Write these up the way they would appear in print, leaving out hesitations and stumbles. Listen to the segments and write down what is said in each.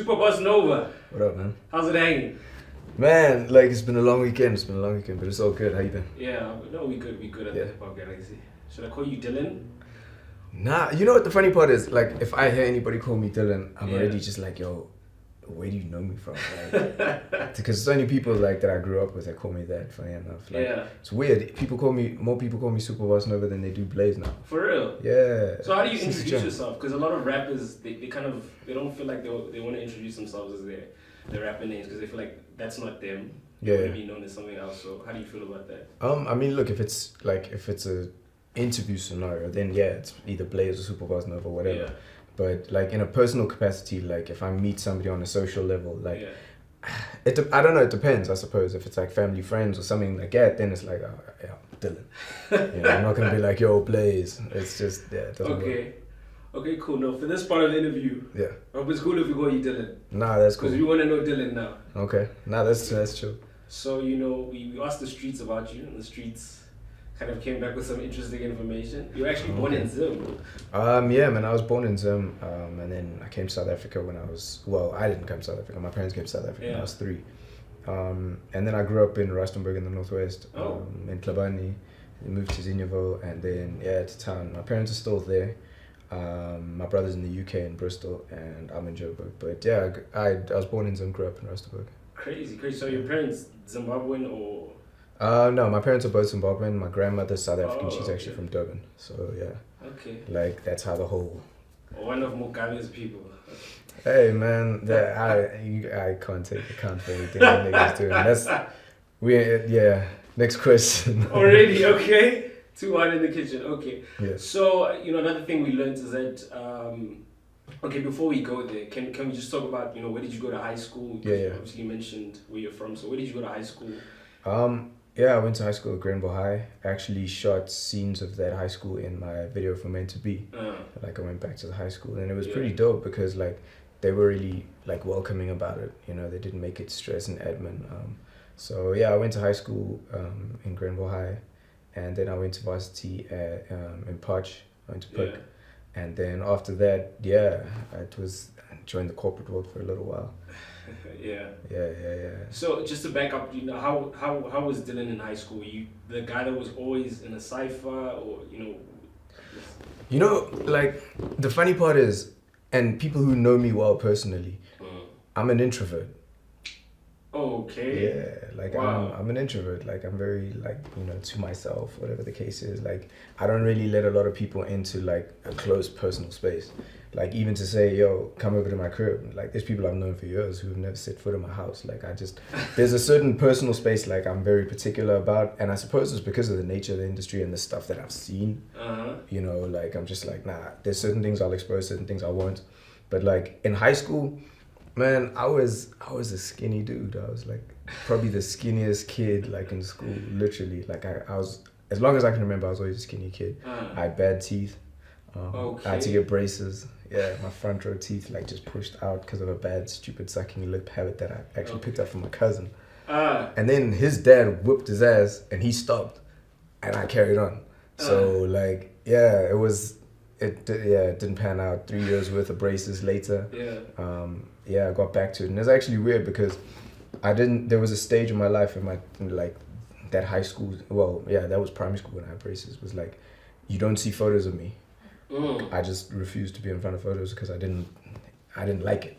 Super Boss Nova. What up, man? How's it hanging? Man, like it's been a long weekend. But it's all good. How you been? Yeah, no, we good at the Hip Hop Galaxy. Should I call you Dylan? Nah, you know what the funny part is? Like, if I hear anybody call me Dylan, I'm already just like, yo, where do you know me from? Like, because so many people like that I grew up with that call me that. Funny enough, like, it's weird. More people call me Super Boss Nova than they do Blayze now. For real? Yeah. So how do you introduce yourself? Because a lot of rappers, they don't feel like they want to introduce themselves as their rapper names because they feel like that's not them. They want to be known as something else. So how do you feel about that? I mean, look, if it's a interview scenario, then yeah, it's either Blayze or Super Boss Nova or whatever. Yeah. But like in a personal capacity, like if I meet somebody on a social level, like I don't know, it depends, I suppose. If it's like family, friends or something like that, then it's like, Dylan. I'm not gonna be like, yo, Blayze. It's just, it doesn't work. Okay, cool. No, for this part of the interview, I hope it's cool if we call you Dylan. Nah, that's cool. Because we want to know Dylan now. Okay. Nah, that's true. So, we asked the streets about you, and the streets kind of came back with some interesting information. You were actually born in Zim. Yeah, man, I was born in Zim, and then I came to South Africa when I didn't come to South Africa. My parents came to South Africa when I was 3. And then I grew up in Rustenburg in the northwest, in Klabani. Moved to Zinjaville, and then to town. My parents are still there. My brother's in the UK in Bristol, and I'm in Joburg. But yeah, I was born in Zim, grew up in Rustenburg. Crazy. So your parents Zimbabwean or? No, my parents are both Zimbabwean. My grandmother's South African. She's actually from Durban. So yeah. Okay. Like that's how the whole. One of Mugabe's people. Hey man, I can't take account for anything that niggas doing. Next question. Already okay. 2-1 in the kitchen. Okay. Yeah. So another thing we learned is that before we go there, can we just talk about where did you go to high school? Yeah. Obviously you mentioned where you're from. So where did you go to high school? I went to high school at Grenville High. I actually shot scenes of that high school in my video for Meant to Be. Like I went back to the high school, and it was pretty dope because like they were really like welcoming about it. They didn't make it stress and admin. So yeah, I went to high school in Grenville High, and then I went to varsity in Part1. I went to Perk, and then after that, I joined the corporate world for a little while. Yeah. So just to back up, how was Dylan in high school? Were you the guy that was always in a cipher, or like the funny part is, and people who know me well personally, I'm an introvert. Okay. Yeah, like I'm an introvert. Like I'm very to myself, whatever the case is. Like I don't really let a lot of people into like a close personal space. Like even to say, yo, come over to my crib. Like there's people I've known for years who have never set foot in my house. Like there's a certain personal space like I'm very particular about, and I suppose it's because of the nature of the industry and the stuff that I've seen. Like I'm just like, nah, there's certain things I'll expose, certain things I won't. But like in high school, man, I was a skinny dude. I was like probably the skinniest kid like in school, literally. Like I was, as long as I can remember, I was always a skinny kid. I had bad teeth. I had to get braces. Yeah, my front row teeth like just pushed out because of a bad, stupid sucking lip habit that I actually picked up from my cousin. And then his dad whooped his ass and he stopped, and I carried on. So it didn't pan out. 3 years worth of braces later. I got back to it, and it's actually weird because there was a stage in my life in my that high school. Well, yeah, that was primary school when I had braces. Was like, you don't see photos of me. I just refused to be in front of photos because I didn't like it.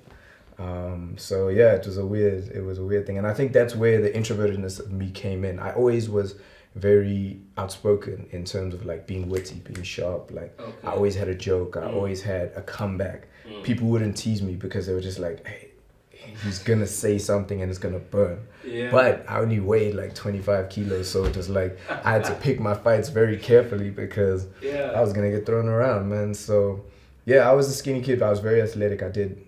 So yeah, it was a weird thing, and I think that's where the introvertedness of me came in. I always was very outspoken in terms of like being witty, being sharp. Like I always had a joke. I always had a comeback. People wouldn't tease me because they were just like, hey, he's gonna say something and it's gonna burn. But I only weighed like 25 kilos, so it was like I had to pick my fights very carefully because I was gonna get thrown around, man. So yeah, I was a skinny kid, but I was very athletic. I did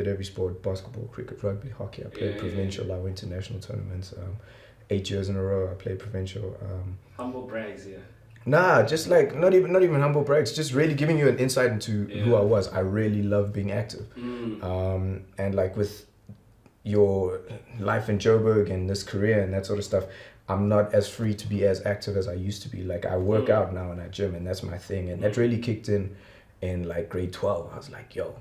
every sport: basketball, cricket, rugby, hockey. I played provincial. I went to national tournaments 8 years in a row. I played provincial. Humble brags, yeah. Nah, just like not even humble brags. Just really giving you an insight into who I was. I really love being active, and like with your life in Joburg and this career and that sort of stuff, I'm not as free to be as active as I used to be. Like I work out now in that gym, and that's my thing. And that really kicked in like grade 12. I was like, yo,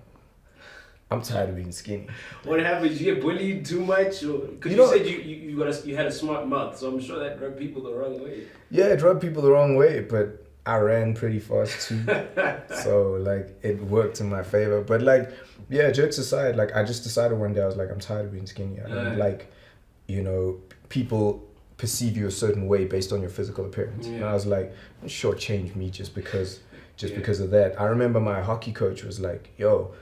I'm tired of being skinny. What happened? Did you get bullied too much? Because you said you had a smart mouth, so I'm sure that rubbed people the wrong way. Yeah, it rubbed people the wrong way, but I ran pretty fast too. So, like, it worked in my favor. But, like, yeah, jokes aside, like, I just decided one day, I was like, I'm tired of being skinny. I don't like, you know, people perceive you a certain way based on your physical appearance. And I was like, shortchange me just because of that. I remember my hockey coach was like, yo,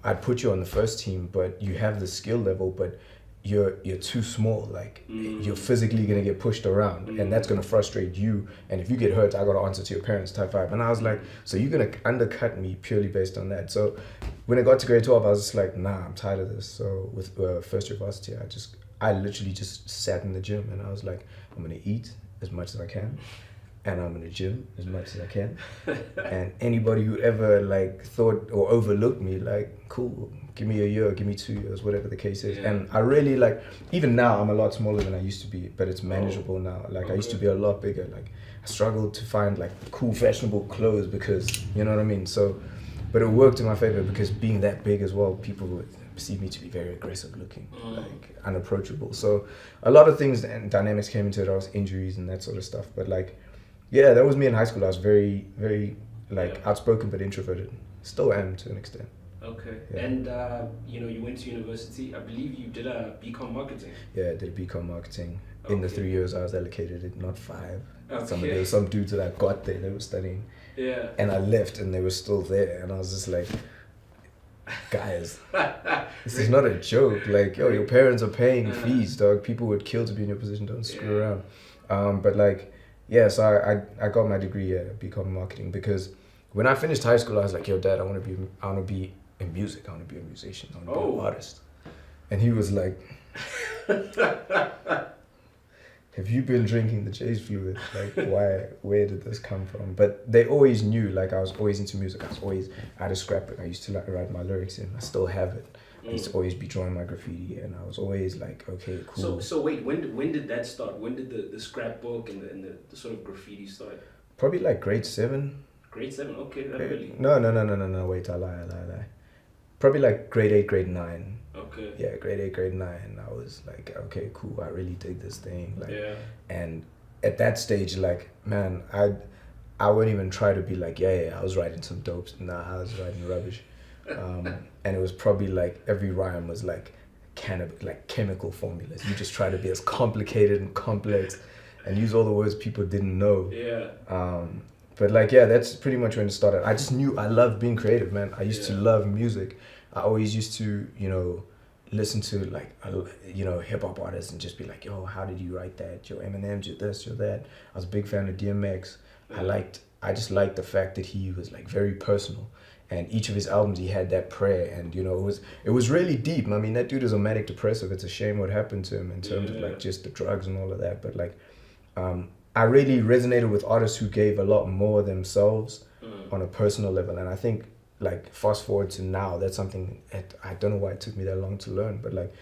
I'd put you on the first team, but you have the skill level, but you're too small. Like, you're physically gonna get pushed around, and that's gonna frustrate you. And if you get hurt, I gotta answer to your parents, type 5. And I was like, so you're gonna undercut me purely based on that? So when I got to grade 12, I was just like, nah, I'm tired of this. So with first year varsity, I literally just sat in the gym, and I was like, I'm gonna eat as much as I can, and I'm gonna gym as much as I can. And anybody who ever like thought or overlooked me, like, cool, give me a year, give me 2 years, whatever the case is. And I really, like, even now I'm a lot smaller than I used to be, but it's manageable now. Like, I used to be a lot bigger. Like, I struggled to find like cool fashionable clothes because, you know what I mean? So, but it worked in my favor because being that big as well, people would perceive me to be very aggressive looking, like unapproachable. So a lot of things and dynamics came into it. I was injuries and that sort of stuff. But like, yeah, that was me in high school. I was very, very like outspoken but introverted. Still am to an extent. Okay. Yeah. And you know, you went to university. I believe you did a BCom marketing. Yeah, I did BCom marketing. In the 3 years I was allocated it, not 5. There were some dudes that I got there, they were studying. Yeah. And I left and they were still there, and I was just like, guys, this is not a joke. Like, yo, your parents are paying fees, dog. People would kill to be in your position. Don't screw around. But like, yeah, so I got my degree BCom marketing because when I finished high school, I was like, yo, Dad, I want to be in music. I want to be a musician. I want to be an artist. And he was like, have you been drinking the J's fluid? Like, where did this come from? But they always knew, like, I was always into music. I had a scrapbook. I used to like write my lyrics in. I still have it. I used to always be drawing my graffiti, and I was always like, okay, cool. So wait, when did that start? When did the scrapbook and the sort of graffiti start? Probably like grade 7. Grade 7, okay, that early. No, wait, I lie. Probably like grade 8, grade 9. Okay. Yeah, grade 8, grade 9. I was like, okay, cool. I really dig this thing. Like, and at that stage, like, man, I wouldn't even try to be like, yeah, I was writing some dopes. Nah, I was writing rubbish. And it was probably like every rhyme was like chemical formulas. You just try to be as complicated and complex and use all the words people didn't know. Yeah. But like, yeah, that's pretty much when it started. I just knew I loved being creative, man. I used to love music. I always used to, you know, listen to like, you know, hip hop artists and just be like, yo, how did you write that? Yo, Eminem's, yo, this, yo, that. I was a big fan of DMX. I just liked the fact that he was like very personal. And each of his albums, he had that prayer, and you know, it was really deep. I mean, that dude is a manic depressive. It's a shame what happened to him in terms of like just the drugs and all of that. But like, I really resonated with artists who gave a lot more themselves on a personal level. And I think like fast forward to now, that's something that I don't know why it took me that long to learn, but like,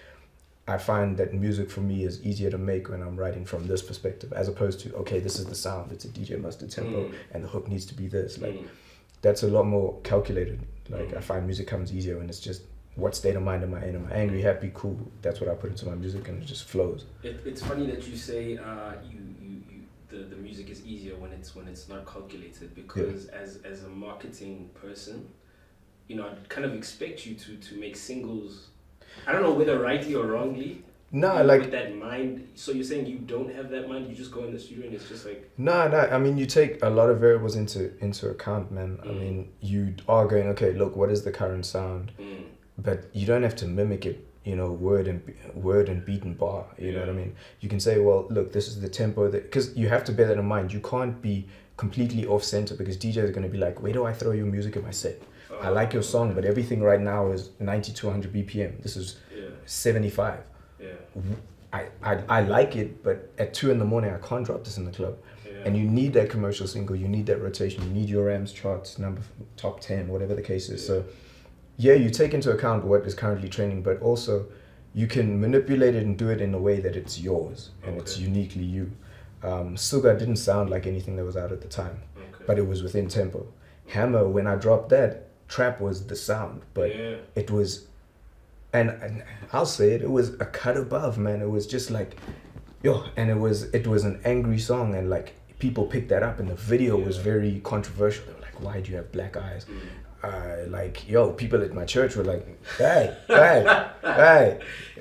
I find that music for me is easier to make when I'm writing from this perspective, as opposed to, okay, this is the sound, it's a DJ Mustard tempo, and the hook needs to be this. Like, that's a lot more calculated. Like, I find music comes easier when it's just, what state of mind am I in? Am I angry, happy, cool? That's what I put into my music, and it just flows. It's funny that you say the music is easier when it's not calculated, because as a marketing person, you know, I'd kind of expect you to make singles. I don't know whether rightly or wrongly. No, like with that mind. So you're saying you don't have that mind? You just go in the studio and it's just like. No. I mean, you take a lot of variables into account, man. I mean, you are going, okay, look, what is the current sound? But you don't have to mimic it, you know, word and beat and bar. You know what I mean? You can say, well, look, this is the tempo that, because you have to bear that in mind. You can't be completely off center, because DJs are going to be like, where do I throw your music in my set? I like your song, but everything right now is 90 to 100 BPM. This is 75. I like it, but at 2 a.m, I can't drop this in the club. And you need that commercial single, you need that rotation, you need your Rams charts, top 10, whatever the case is. So yeah, you take into account what is currently trending, but also you can manipulate it and do it in a way that it's yours and it's uniquely you. Suga didn't sound like anything that was out at the time, but it was within tempo. Hammer, when I dropped that, trap was the sound, but it was, and I'll say it was a cut above, man. It was just like, yo, and it was an angry song, and like people picked that up, and the video was very controversial. They were like, why do you have black eyes? Like, yo, people at my church were like, hey.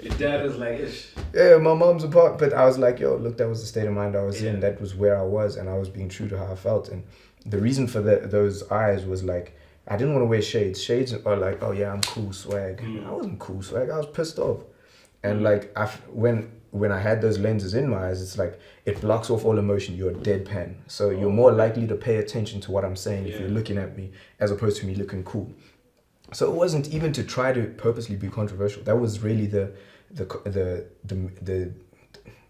Your dad was like, ish. Yeah, my mom's apart. But I was like, yo, look, that was the state of mind I was in. That was where I was, and I was being true to how I felt. And the reason for those eyes was like, I didn't want to wear shades. Shades are like, oh yeah, I'm cool swag. I wasn't cool swag. I was pissed off. And like, when I had those lenses in my eyes, it's like, it blocks off all emotion. You're deadpan. So you're more likely to pay attention to what I'm saying if you're looking at me, as opposed to me looking cool. So it wasn't even to try to purposely be controversial. That was really the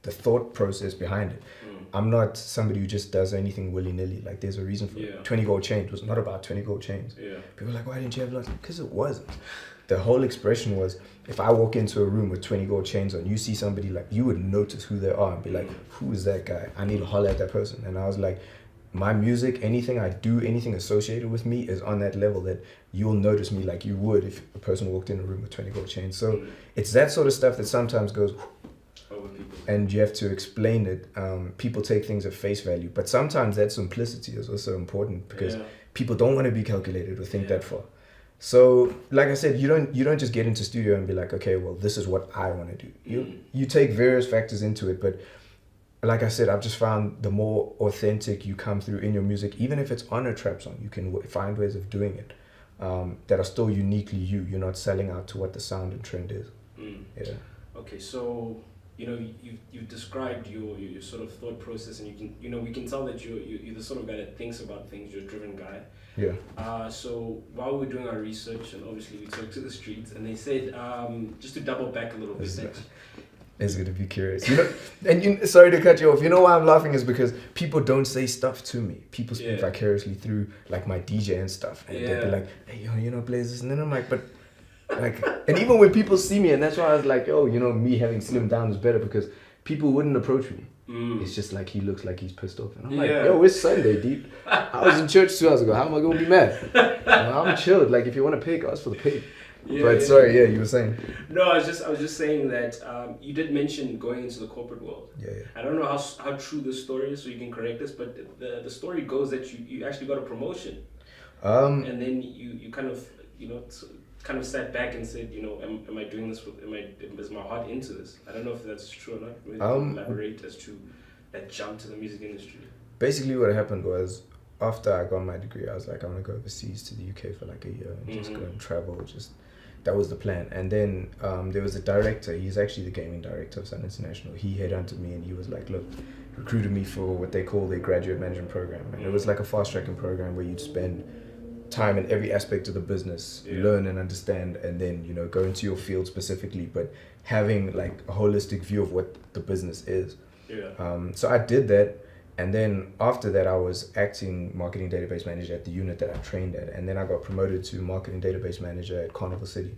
thought process behind it. I'm not somebody who just does anything willy-nilly. Like, there's a reason for it. 20 gold chains was not about 20 gold chains. People are like, why didn't you have lots? Because it wasn't. The whole expression was, if I walk into a room with 20 gold chains on, you see somebody, like, you would notice who they are and be like, who is that guy? I need to holler at that person. And I was like, my music, anything I do, anything associated with me is on that level that you'll notice me like you would if a person walked in a room with 20 gold chains. So it's that sort of stuff that sometimes goes over people, and you have to explain it. People take things at face value, but sometimes that simplicity is also important, because people don't want to be calculated or think that far. So, like I said, you don't just get into studio and be like, okay, well, this is what I want to do. You take various factors into it, but like I said, I've just found the more authentic you come through in your music, even if it's on a trap song, you can find ways of doing it that are still uniquely you. You're not selling out to what the sound and trend is. Yeah. Okay, so you've described your sort of thought process, and we can tell that you're the sort of guy that thinks about things. You're a driven guy. Yeah. So while we were doing our research, and obviously we talked to the streets, and they said, just to double back a little bit. It's good to be curious. Sorry to cut you off. You know why I'm laughing is because people don't say stuff to me. People speak vicariously through like my DJ and stuff, and they'll be like, "Hey, yo, Blayze," and then I'm like, but like, and even when people see me, and that's why I was like, oh, me having slimmed down is better, because people wouldn't approach me. It's just like, he looks like he's pissed off, and I'm like, yo, it's Sunday, dude. I was in church 2 hours ago. How am I gonna be mad? I'm chilled. Like, if you want to pay, ask for the pay. Sorry, you were saying. No, I was just saying that you did mention going into the corporate world. I don't know how true the story is, so you can correct us, but the story goes that you actually got a promotion, and then you kind of sat back and said, am I doing this is my heart into this? I don't know if that's true or not. Maybe you can elaborate as to that jump to the music industry. Basically, what happened was, after I got my degree, I was like, I want to go overseas to the UK for like a year and just go and travel. That was the plan. And then there was a director. He's actually the gaming director of Sun International. He headhunted me, and he was like, look, recruited me for what they call their graduate management program. And it was like a fast-tracking program where you'd spend time in every aspect of the business, learn and understand, and then go into your field specifically, but having like a holistic view of what the business is. So I did that, and then after that I was acting marketing database manager at the unit that I trained at, and then I got promoted to marketing database manager at Carnival City.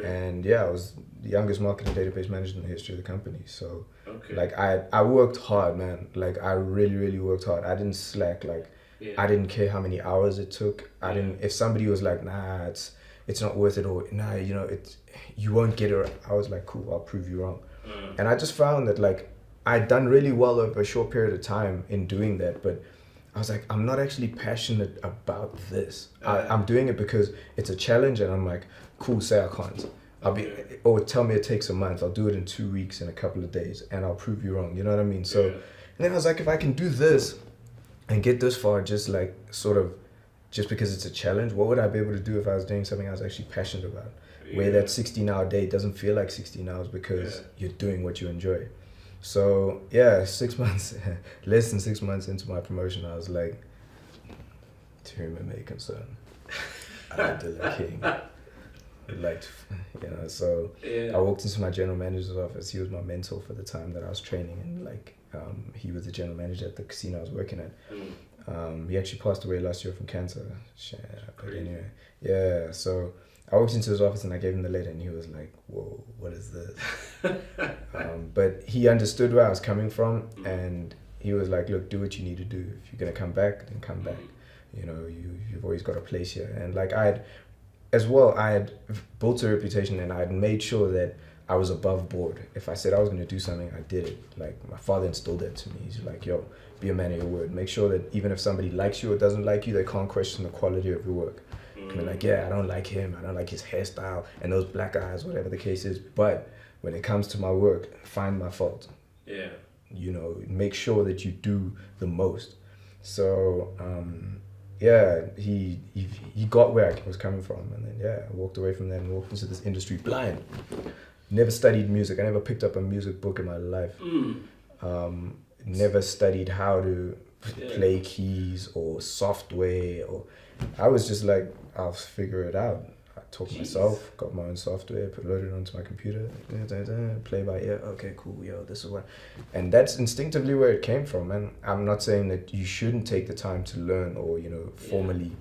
And I was the youngest marketing database manager in the history of the company. So like I worked hard, man. Like, I really worked hard. I didn't slack. Like, I didn't care how many hours it took. If somebody was like, nah, it's not worth it, or nah, you won't get it, I was like, cool, I'll prove you wrong. And I just found that like I'd done really well over a short period of time in doing that, but I was like, I'm not actually passionate about this. I'm doing it because it's a challenge, and I'm like, cool, say I can't. Or tell me it takes a month, I'll do it in 2 weeks, in a couple of days, and I'll prove you wrong. You know what I mean? So, and then I was like, if I can do this and get this far, just like just because it's a challenge, what would I be able to do if I was doing something I was actually passionate about? Where that 16-hour day doesn't feel like 16 hours because you're doing what you enjoy. So 6 months, less than 6 months into my promotion, I was like, to whom it may concern, I'm Dylan King. So I walked into my general manager's office. He was my mentor for the time that I was training, and like he was the general manager at the casino I was working at. He actually passed away last year from cancer. But anyway, so I walked into his office and I gave him the letter, and he was like, whoa, what is this? But he understood where I was coming from, and he was like, look, do what you need to do. If you're going to come back, then come back. You've always got a place here. And like as well, I had built a reputation and I had made sure that I was above board. If I said I was going to do something, I did it. Like, my father instilled that to me. He's like, yo, be a man of your word. Make sure that even if somebody likes you or doesn't like you, they can't question the quality of your work. Can be like, yeah, I don't like him, I don't like his hairstyle and those black eyes, whatever the case is. But when it comes to my work, find my fault. Yeah. You know, make sure that you do the most. So, yeah, he got where I was coming from, and then I walked away from that and walked into this industry blind. Never studied music. I never picked up a music book in my life. Never studied how to play keys or software, or I was just like, I'll figure it out. I taught myself, got my own software, loaded it onto my computer, play by ear. Okay, cool. Yo, this is what, and that's instinctively where it came from. And I'm not saying that you shouldn't take the time to learn or formally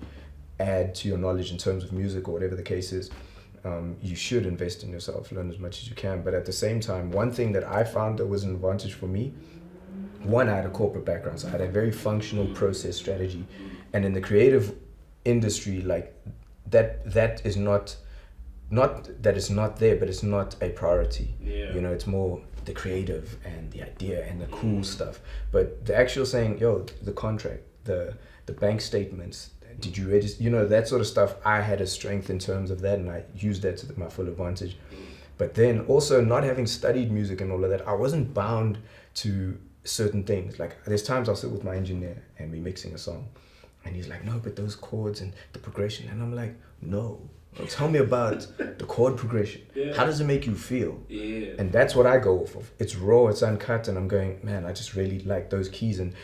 add to your knowledge in terms of music or whatever the case is. You should invest in yourself, learn as much as you can. But at the same time, one thing that I found that was an advantage for me, one, I had a corporate background, so I had a very functional process strategy, and in the creative industry, like that is not that it's not there, but it's not a priority. It's more the creative and the idea and the cool stuff. But the actual saying, yo, the contract, the bank statements, did you register, that sort of stuff, I had a strength in terms of that, and I used that to my full advantage. But then also, not having studied music and all of that, I wasn't bound to certain things. Like, there's times I'll sit with my engineer and we're mixing a song, and he's like, no, but those chords and the progression. And I'm like, no, tell me about the chord progression. How does it make you feel? And that's what I go off of. It's raw, it's uncut, and I'm going, man, I just really like those keys, and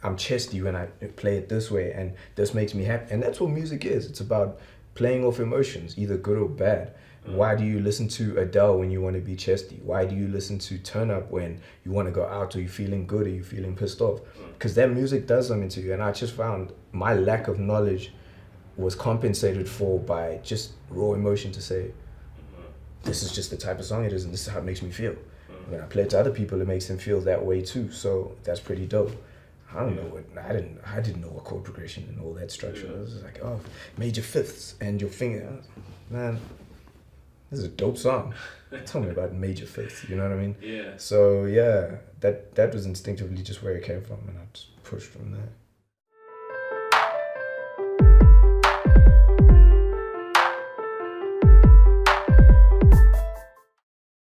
I'm chesty when I play it this way, and this makes me happy. And that's what music is. It's about playing off emotions, either good or bad. Why do you listen to Adele when you want to be chesty? Why do you listen to Turn Up when you want to go out, or you're feeling good, or you're feeling pissed off? Because that music does something to you. And I just found my lack of knowledge was compensated for by just raw emotion to say, this is just the type of song it is, and this is how it makes me feel. When I play it to other people, it makes them feel that way too. So that's pretty dope. I don't know what, I didn't know what chord progression and all that structure. It was like, oh, major fifths and your finger. Man, this is a dope song. Tell me about major fifths, you know what I mean? Yeah. So yeah, that was instinctively just where it came from, and I just pushed from there.